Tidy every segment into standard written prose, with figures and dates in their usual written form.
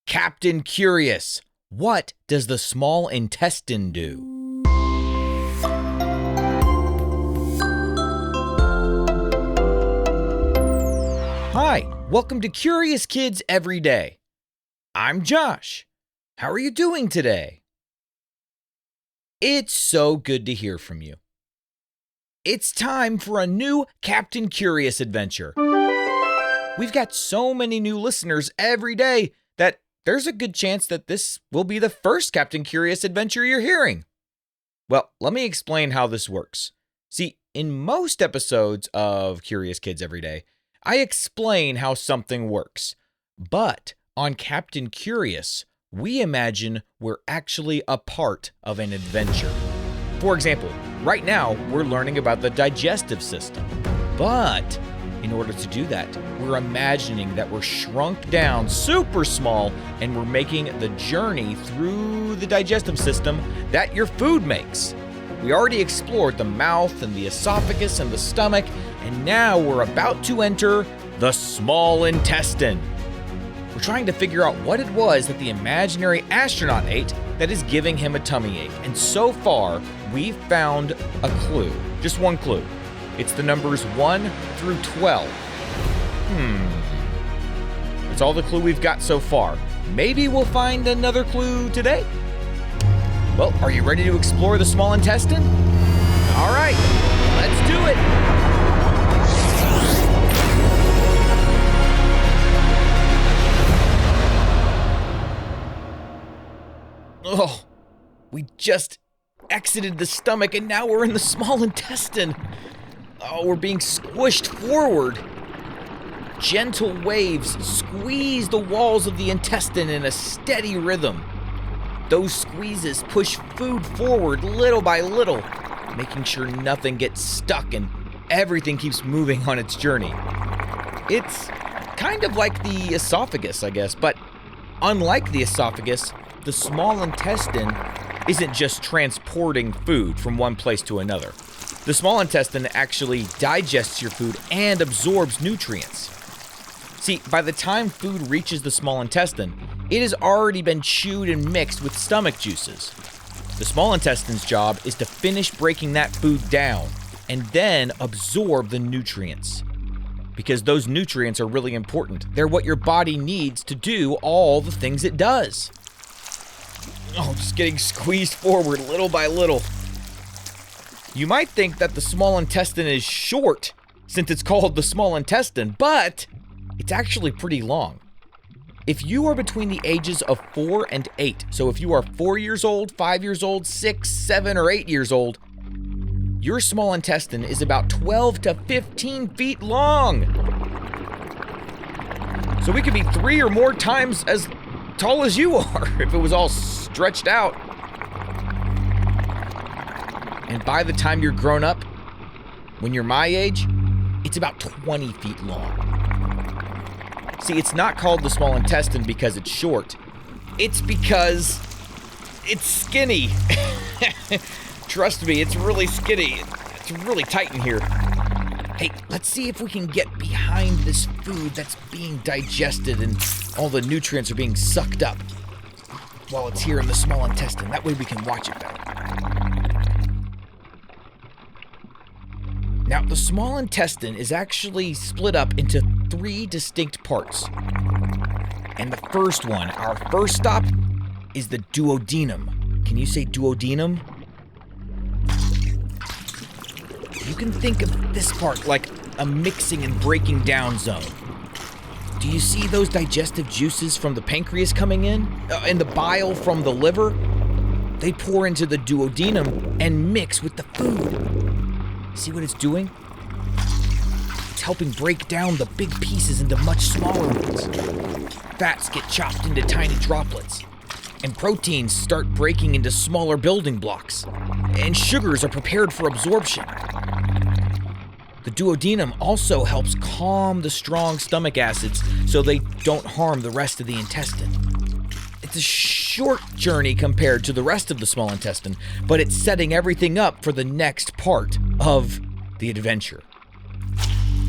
Captain Curious, what does the small intestine do? Hi, welcome to Curious Kids Every Day. I'm Josh. How are you doing today? It's so good to hear from you. It's time for a new Captain Curious adventure. We've got so many new listeners every day that there's a good chance that this will be the first Captain Curious adventure you're hearing. Well, let me explain how this works. See, in most episodes of Curious Kids Every Day, I explain how something works. But on Captain Curious, we imagine we're actually a part of an adventure. For example, right now, we're learning about the digestive system. But in order to do that, we're imagining that we're shrunk down super small and we're making the journey through the digestive system that your food makes. We already explored the mouth and the esophagus and the stomach, and now we're about to enter the small intestine. We're trying to figure out what it was that the imaginary astronaut ate that is giving him a tummy ache. And so far, we've found a clue. Just one clue. It's the numbers 1 through 12. That's all the clue we've got so far. Maybe we'll find another clue today? Well, are you ready to explore the small intestine? All right, let's do it. Oh, we just exited the stomach and now we're in the small intestine. Oh, we're being squished forward. Gentle waves squeeze the walls of the intestine in a steady rhythm. Those squeezes push food forward little by little, making sure nothing gets stuck and everything keeps moving on its journey. It's kind of like the esophagus, I guess, but unlike the esophagus, the small intestine isn't just transporting food from one place to another. The small intestine actually digests your food and absorbs nutrients. See, by the time food reaches the small intestine, it has already been chewed and mixed with stomach juices. The small intestine's job is to finish breaking that food down and then absorb the nutrients. Because those nutrients are really important. They're what your body needs to do all the things it does. Oh, just getting squeezed forward little by little. You might think that the small intestine is short since it's called the small intestine, but it's actually pretty long. If you are between the ages of 4 and 8, so if you are 4 years old, 5 years old, 6, 7, or 8 years old, your small intestine is about 12 to 15 feet long. So we could be 3 or more times as tall as you are if it was all stretched out. And by the time you're grown up, when you're my age, it's about 20 feet long. See, it's not called the small intestine because it's short. It's because it's skinny. Trust me, it's really skinny. It's really tight in here. Hey, let's see if we can get behind this food that's being digested and all the nutrients are being sucked up while it's here in the small intestine. That way we can watch it better. Now, the small intestine is actually split up into 3 distinct parts. And the first one, our first stop, is the duodenum. Can you say duodenum? You can think of this part like a mixing and breaking down zone. Do you see those digestive juices from the pancreas coming in? And the bile from the liver? They pour into the duodenum and mix with the food. See what it's doing? It's helping break down the big pieces into much smaller ones. Fats get chopped into tiny droplets. And proteins start breaking into smaller building blocks. And sugars are prepared for absorption. The duodenum also helps calm the strong stomach acids so they don't harm the rest of the intestine. It's a short journey compared to the rest of the small intestine, but it's setting everything up for the next part of the adventure.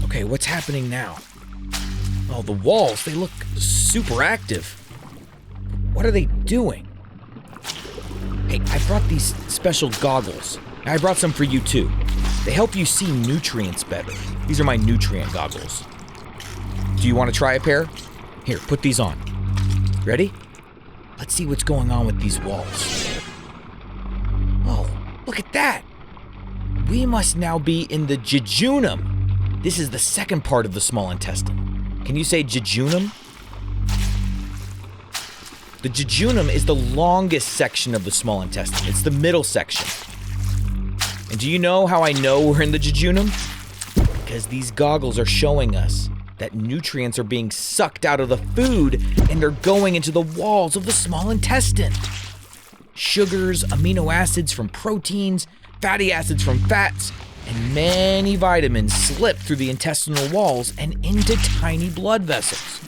Okay, what's happening now? Oh, the walls, they look super active. What are they doing? Hey, I brought these special goggles. I brought some for you too. They help you see nutrients better. These are my nutrient goggles. Do you want to try a pair? Here, put these on. Ready? Let's see what's going on with these walls. Oh, look at that! We must now be in the jejunum. This is the second part of the small intestine. Can you say jejunum? The jejunum is the longest section of the small intestine. It's the middle section. And do you know how I know we're in the jejunum? Because these goggles are showing us that nutrients are being sucked out of the food and they're going into the walls of the small intestine. Sugars, amino acids from proteins, fatty acids from fats, and many vitamins slip through the intestinal walls and into tiny blood vessels.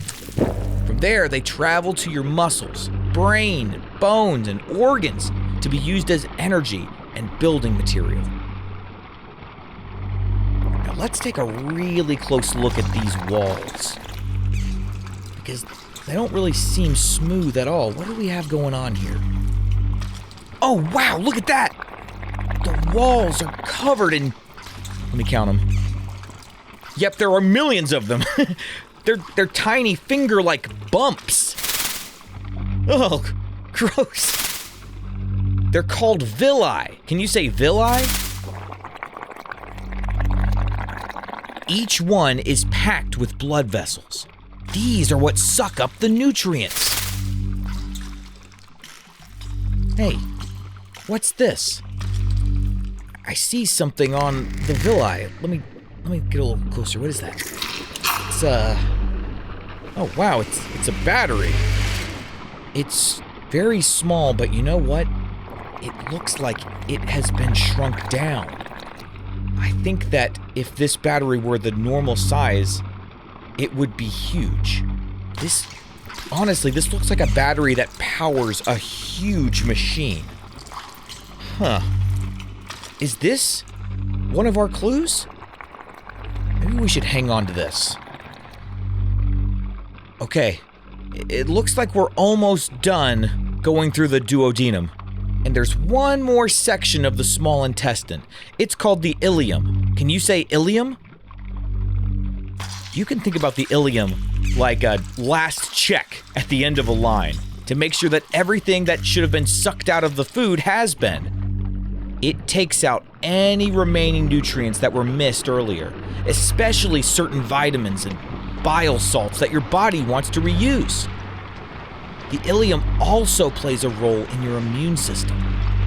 From there, they travel to your muscles, brain, bones, and organs to be used as energy and building material. Now let's take a really close look at these walls, because they don't really seem smooth at all. What do we have going on here? Oh wow, look at that! The walls are covered in... Let me count them. Yep, there are millions of them. They're tiny finger-like bumps. Oh, gross. They're called villi. Can you say villi? Each one is packed with blood vessels. These are what suck up the nutrients. Hey, what's this? I see something on the villi. Let me get a little closer. What is that? It's oh wow, it's a battery. It's very small, but you know what? It looks like it has been shrunk down. I think that if this battery were the normal size, it would be huge. Honestly, this looks like a battery that powers a huge machine. Huh. Is this one of our clues? Maybe we should hang on to this. Okay, it looks like we're almost done going through the duodenum. And there's one more section of the small intestine. It's called the ileum. Can you say ileum? You can think about the ileum like a last check at the end of a line to make sure that everything that should have been sucked out of the food has been. It takes out any remaining nutrients that were missed earlier, especially certain vitamins and bile salts that your body wants to reuse. The ileum also plays a role in your immune system,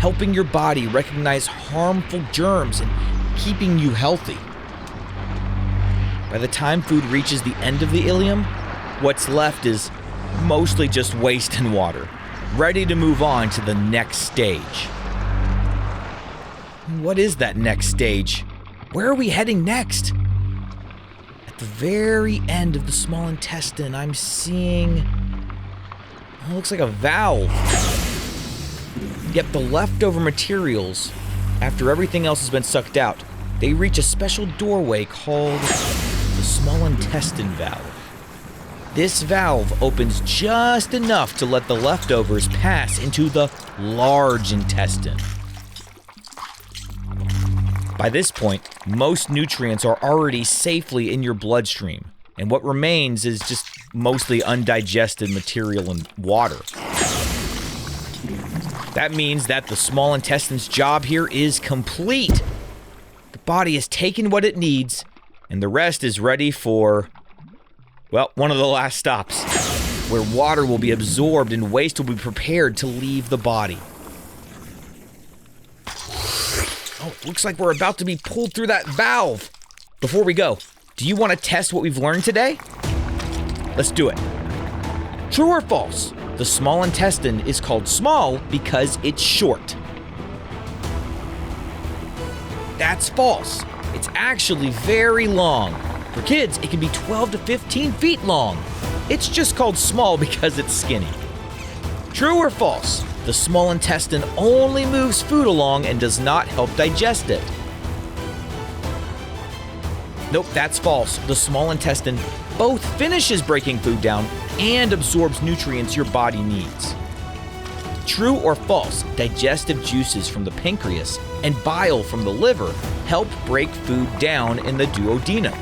helping your body recognize harmful germs and keeping you healthy. By the time food reaches the end of the ileum, what's left is mostly just waste and water, ready to move on to the next stage. What is that next stage? Where are we heading next? At the very end of the small intestine, I'm seeing... it looks like a valve. Yep, the leftover materials, after everything else has been sucked out, they reach a special doorway called the small intestine valve. This valve opens just enough to let the leftovers pass into the large intestine. By this point, most nutrients are already safely in your bloodstream, and what remains is just mostly undigested material and water. That means that the small intestine's job here is complete. The body has taken what it needs, and the rest is ready for, well, one of the last stops, where water will be absorbed and waste will be prepared to leave the body. Oh, it looks like we're about to be pulled through that valve. Before we go, do you want to test what we've learned today? Let's do it. True or false? The small intestine is called small because it's short. That's false. It's actually very long. For kids, it can be 12 to 15 feet long. It's just called small because it's skinny. True or false? The small intestine only moves food along and does not help digest it. Nope, that's false. The small intestine both finishes breaking food down and absorbs nutrients your body needs. True or false, digestive juices from the pancreas and bile from the liver help break food down in the duodenum?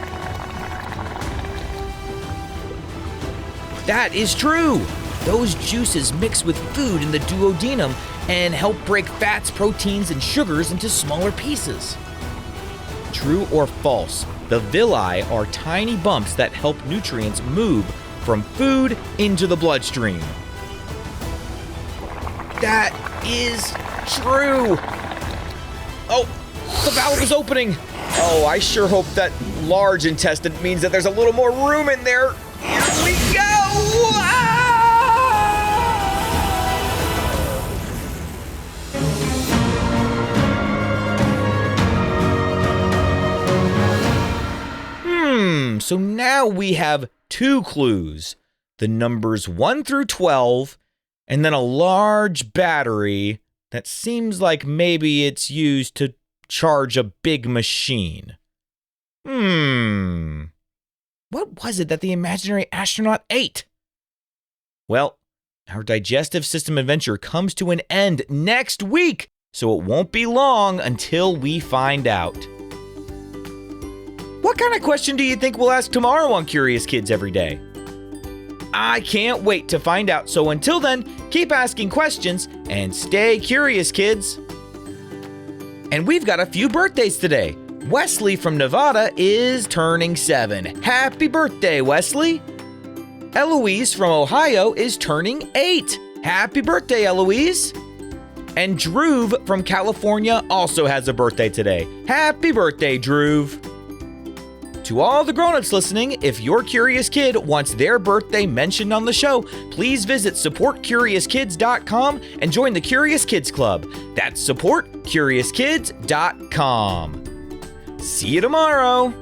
That is true! Those juices mix with food in the duodenum and help break fats, proteins, and sugars into smaller pieces. True or false, the villi are tiny bumps that help nutrients move from food into the bloodstream. That is true! Oh, the valve is opening! Oh, I sure hope that large intestine means that there's a little more room in there. Here we go! So now we have 2 clues. The numbers 1 through 12, and then a large battery that seems like maybe it's used to charge a big machine. What was it that the imaginary astronaut ate? Well, our digestive system adventure comes to an end next week, so it won't be long until we find out. What kind of question do you think we'll ask tomorrow on Curious Kids Every Day? I can't wait to find out, so until then, keep asking questions and stay curious, kids. And we've got a few birthdays today. Wesley from Nevada is turning 7. Happy birthday, Wesley. Eloise from Ohio is turning 8. Happy birthday, Eloise. And Dhruv from California also has a birthday today. Happy birthday, Dhruv. To all the grown-ups listening, if your curious kid wants their birthday mentioned on the show, please visit supportcuriouskids.com and join the Curious Kids Club. That's supportcuriouskids.com. See you tomorrow!